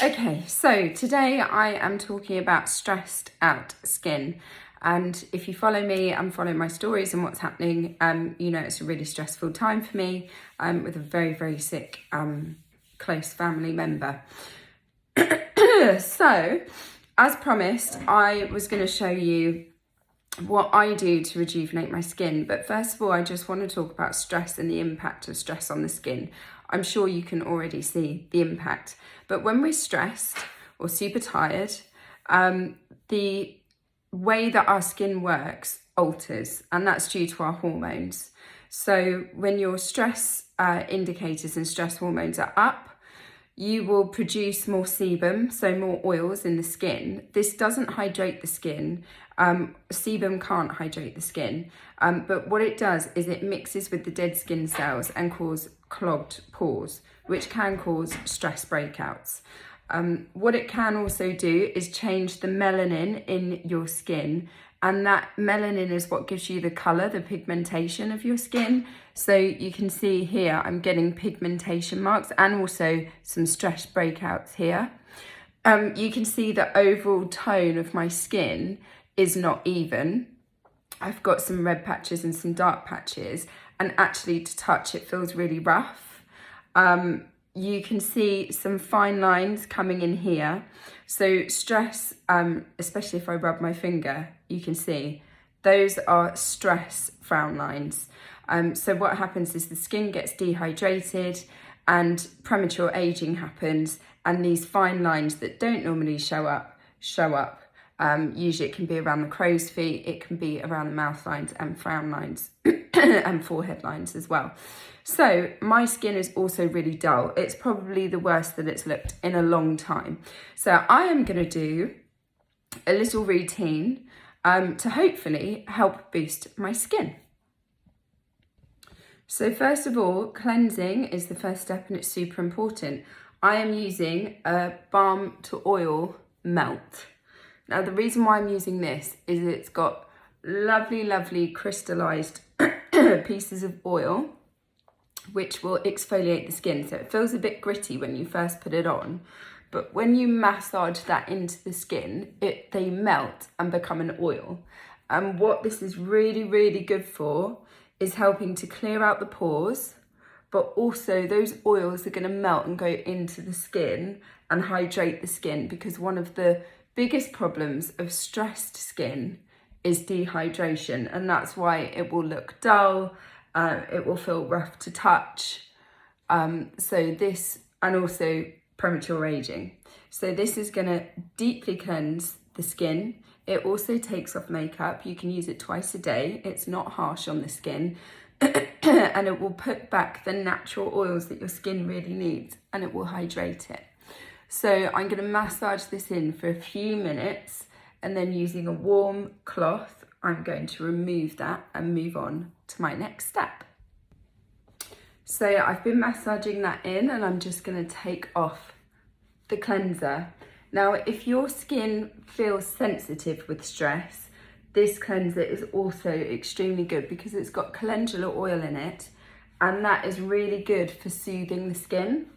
Okay, so today I am talking about stressed out skin. And if you follow me and follow my stories and what's happening, you know it's a really stressful time for me with a very, very sick close family member. So, as promised, I was going to show you what I do to rejuvenate my skin. But first of all, I just want to talk about stress and the impact of stress on the skin. I'm sure you can already see the impact. But when we're stressed or super tired, the way that our skin works alters, and that's due to our hormones. So when your stress indicators and stress hormones are up, you will produce more sebum, so more oils in the skin. This doesn't hydrate the skin. Sebum can't hydrate the skin, but what it does is it mixes with the dead skin cells and cause clogged pores, which can cause stress breakouts. What it can also do is change the melanin in your skin, and that melanin is what gives you the colour, the pigmentation of your skin. So you can see here I'm getting pigmentation marks and also some stress breakouts here. You can see the overall tone of my skin is not even. I've got some red patches and some dark patches, and actually to touch it feels really rough. You can see some fine lines coming in here. So stress, especially if I rub my finger, you can see those are stress frown lines. So what happens is the skin gets dehydrated and premature aging happens, and these fine lines that don't normally show up. Usually it can be around the crow's feet, it can be around the mouth lines and frown lines and forehead lines as well. So my skin is also really dull. It's probably the worst that it's looked in a long time. So I am going to do a little routine to hopefully help boost my skin. So first of all, cleansing is the first step, and it's super important. I am using a balm to oil melt. Now the reason why I'm using this is it's got lovely crystallized pieces of oil which will exfoliate the skin. So it feels a bit gritty when you first put it on, but when you massage that into the skin, they melt and become an oil. And what this is really good for is helping to clear out the pores, but also those oils are going to melt and go into the skin and hydrate the skin, because one of the biggest problems of stressed skin is dehydration, and that's why it will look dull, it will feel rough to touch, and also premature aging. So this is going to deeply cleanse the skin. It also takes off makeup. You can use it twice a day. It's not harsh on the skin and it will put back the natural oils that your skin really needs, and it will hydrate it. So I'm going to massage this in for a few minutes, and then using a warm cloth, I'm going to remove that and move on to my next step. So I've been massaging that in, and I'm just going to take off the cleanser. Now, if your skin feels sensitive with stress, this cleanser is also extremely good because it's got calendula oil in it, and that is really good for soothing the skin.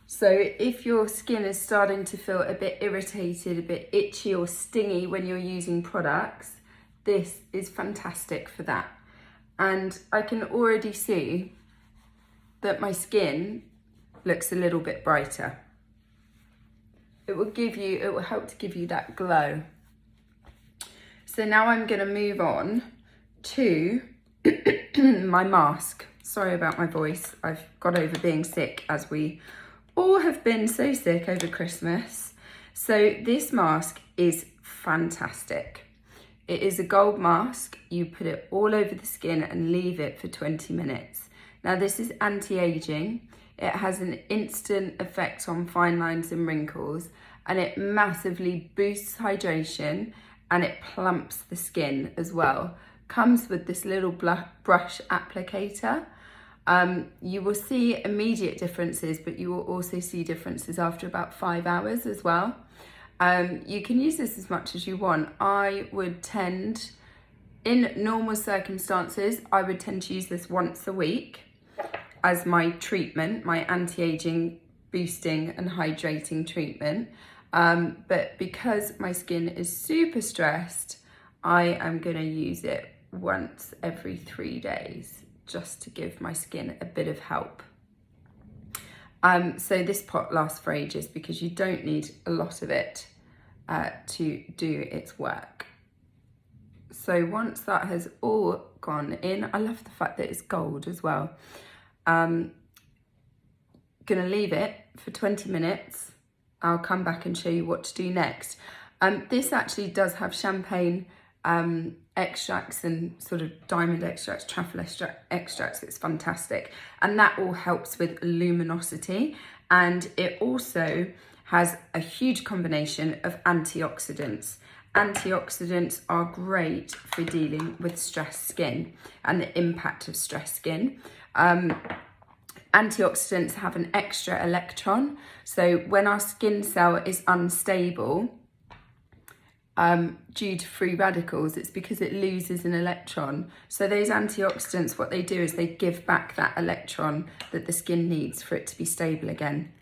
So if your skin is starting to feel a bit irritated, a bit itchy or stingy when you're using products, this is fantastic for that. And I can already see that my skin looks a little bit brighter. It will help to give you that glow. So now I'm going to move on to my mask. Sorry about my voice. I've got over being sick, as we all have been so sick over Christmas. So this mask is fantastic. It is a gold mask. You put it all over the skin and leave it for 20 minutes. Now this is anti-aging. It has an instant effect on fine lines and wrinkles, and it massively boosts hydration, and it plumps the skin as well. Comes with this little brush applicator. You will see immediate differences, but you will also see differences after about 5 hours as well. You can use this as much as you want. I would tend, in normal circumstances, I would tend to use this once a week as my treatment, my anti-aging boosting and hydrating treatment. But because my skin is super stressed, I am going to use it once every 3 days just to give my skin a bit of help. So this pot lasts for ages because you don't need a lot of it to do its work. So once that has all gone in, I love the fact that it's gold as well. Gonna leave it for 20 minutes. I'll come back and show you what to do next. This actually does have champagne extracts and sort of diamond extracts, truffle extracts. It's fantastic. And that all helps with luminosity. And it also has a huge combination of antioxidants. Antioxidants are great for dealing with stressed skin and the impact of stressed skin. Antioxidants have an extra electron. So when our skin cell is unstable, due to free radicals, it's because it loses an electron. So those antioxidants, what they do is they give back that electron that the skin needs for it to be stable again.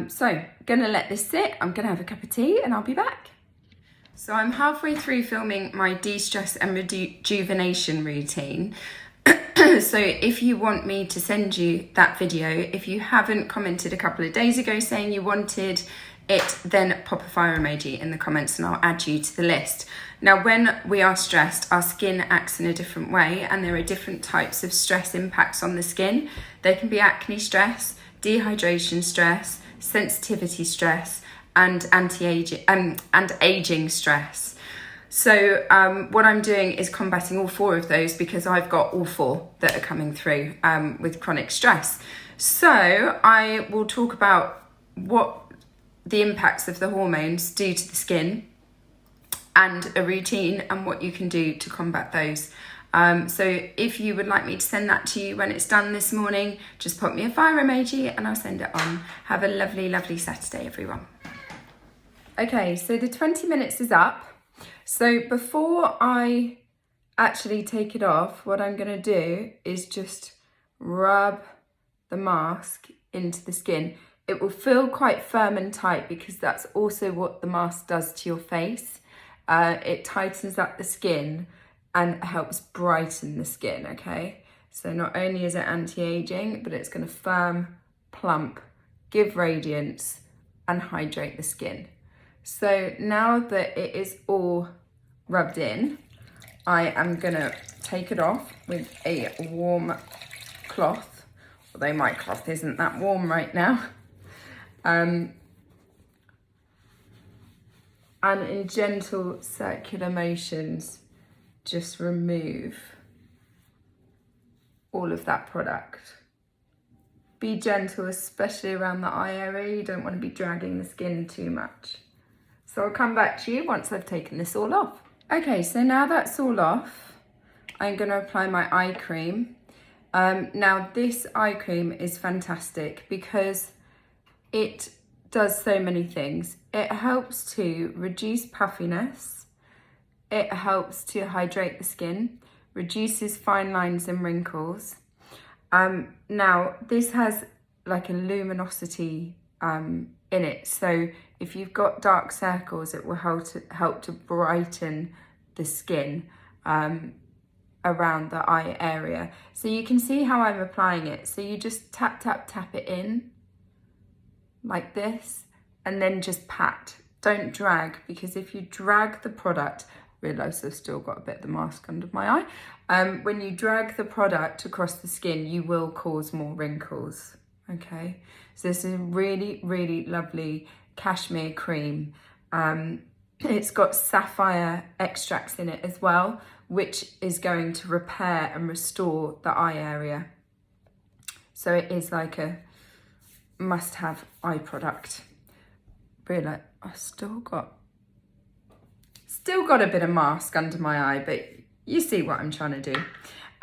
So gonna let this sit. I'm gonna have a cup of tea and I'll be back. So I'm halfway through filming my de-stress and rejuvenation routine. So if you want me to send you that video, if you haven't commented a couple of days ago saying you wanted it, then pop a fire emoji in the comments and I'll add you to the list. Now, when we are stressed, our skin acts in a different way, and there are different types of stress impacts on the skin. There can be acne stress, dehydration stress, sensitivity stress, and aging stress. So what I'm doing is combating all 4 of those because I've got all 4 that are coming through with chronic stress. So I will talk about what the impacts of the hormones do to the skin and a routine and what you can do to combat those. So if you would like me to send that to you when it's done this morning, just pop me a fire emoji and I'll send it on. Have a lovely, lovely Saturday, everyone. Okay, so the 20 minutes is up. So before I actually take it off, what I'm gonna do is just rub the mask into the skin. It will feel quite firm and tight because that's also what the mask does to your face. It tightens up the skin and helps brighten the skin, okay? So not only is it anti-aging, but it's gonna firm, plump, give radiance and hydrate the skin. So now that it is all rubbed in, I am gonna take it off with a warm cloth, although my cloth isn't that warm right now. And in gentle circular motions, just remove all of that product. Be gentle, especially around the eye area. You don't want to be dragging the skin too much. So I'll come back to you once I've taken this all off. Okay, so now that's all off, I'm going to apply my eye cream. Now this eye cream is fantastic because it does so many things. It helps to reduce puffiness. It helps to hydrate the skin, reduces fine lines and wrinkles. Now this has like a luminosity in it. So if you've got dark circles, it will help to brighten the skin around the eye area. So you can see how I'm applying it. So you just tap, tap, tap it in like this, and then just pat. Don't drag, because if you drag the product, realise I've still got a bit of the mask under my eye. When you drag the product across the skin, you will cause more wrinkles, okay? So this is a really, really lovely cashmere cream. It's got sapphire extracts in it as well, which is going to repair and restore the eye area. So it is like a must-have eye product. Really, I've still got a bit of mask under my eye, but you see what I'm trying to do.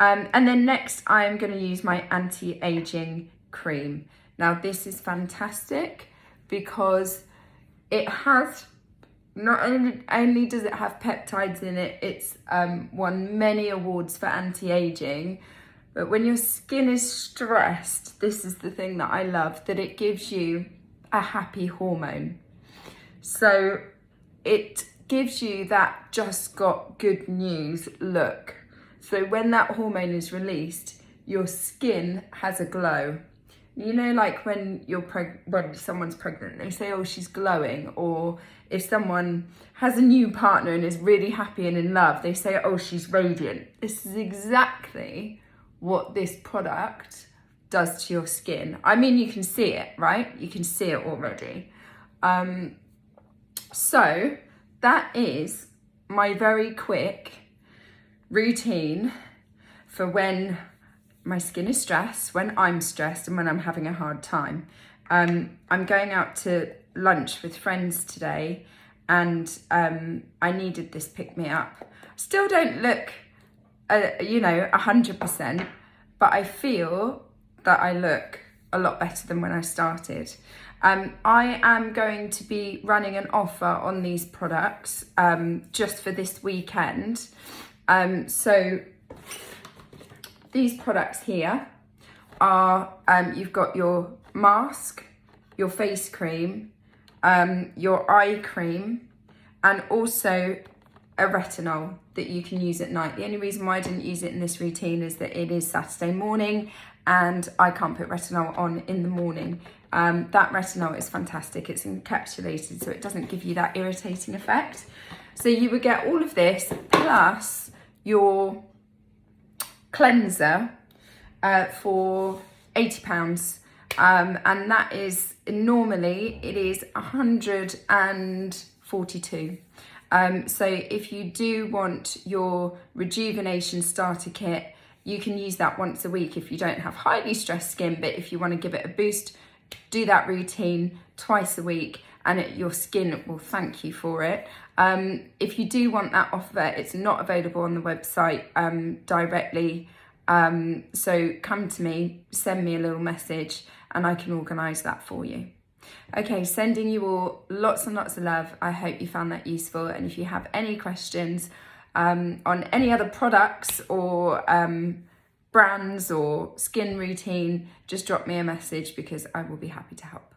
And then next I'm going to use my anti-aging cream. Now this is fantastic because it has, not only does it have peptides in it, it's won many awards for anti-aging, But when your skin is stressed, this is the thing that I love, that it gives you a happy hormone. So it gives you that just got good news look. So when that hormone is released, your skin has a glow. You know, like when when someone's pregnant, they say, oh, she's glowing. Or if someone has a new partner and is really happy and in love, they say, oh, she's radiant. This is exactly what this product does to your skin. I mean, you can see it, right? You can see it already. So that is my very quick routine for when my skin is stressed, when I'm stressed, and when I'm having a hard time. I'm going out to lunch with friends today, and I needed this pick-me-up. Still don't look, 100%, but I feel that I look a lot better than when I started. I am going to be running an offer on these products just for this weekend. So these products here are, you've got your mask, your face cream, your eye cream, and also a retinol that you can use at night. The only reason why I didn't use it in this routine is that it is Saturday morning and I can't put retinol on in the morning. That retinol is fantastic. It's encapsulated, so it doesn't give you that irritating effect. So you would get all of this plus your cleanser for £80. And that is, normally it is 142. So if you do want your rejuvenation starter kit, you can use that once a week if you don't have highly stressed skin, but if you want to give it a boost, do that routine twice a week and your skin will thank you for it. If you do want that offer, it's not available on the website directly. So come to me, send me a little message and I can organise that for you. Okay, sending you all lots and lots of love. I hope you found that useful. And if you have any questions on any other products or brands or skin routine, just drop me a message because I will be happy to help.